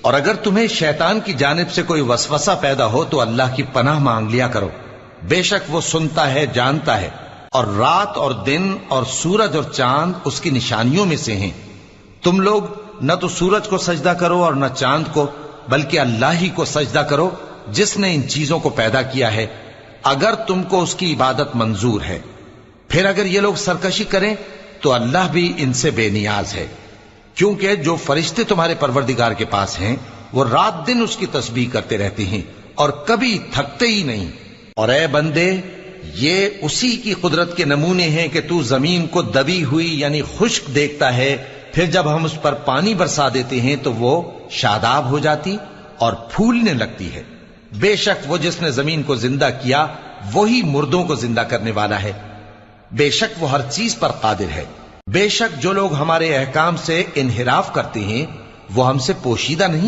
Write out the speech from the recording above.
اور اگر تمہیں شیطان کی جانب سے کوئی وسوسہ پیدا ہو تو اللہ کی پناہ مانگ لیا کرو، بے شک وہ سنتا ہے، جانتا ہے۔ اور رات اور دن اور سورج اور چاند اس کی نشانیوں میں سے ہیں۔ تم لوگ نہ تو سورج کو سجدہ کرو اور نہ چاند کو، بلکہ اللہ ہی کو سجدہ کرو جس نے ان چیزوں کو پیدا کیا ہے، اگر تم کو اس کی عبادت منظور ہے۔ پھر اگر یہ لوگ سرکشی کریں تو اللہ بھی ان سے بے نیاز ہے، کیونکہ جو فرشتے تمہارے پروردگار کے پاس ہیں وہ رات دن اس کی تسبیح کرتے رہتے ہیں اور کبھی تھکتے ہی نہیں۔ اور اے بندے، یہ اسی کی قدرت کے نمونے ہیں کہ تو زمین کو دبی ہوئی یعنی خشک دیکھتا ہے، پھر جب ہم اس پر پانی برسا دیتے ہیں تو وہ شاداب ہو جاتی اور پھولنے لگتی ہے۔ بے شک وہ جس نے زمین کو زندہ کیا وہی مردوں کو زندہ کرنے والا ہے، بے شک وہ ہر چیز پر قادر ہے۔ بے شک جو لوگ ہمارے احکام سے انحراف کرتے ہیں وہ ہم سے پوشیدہ نہیں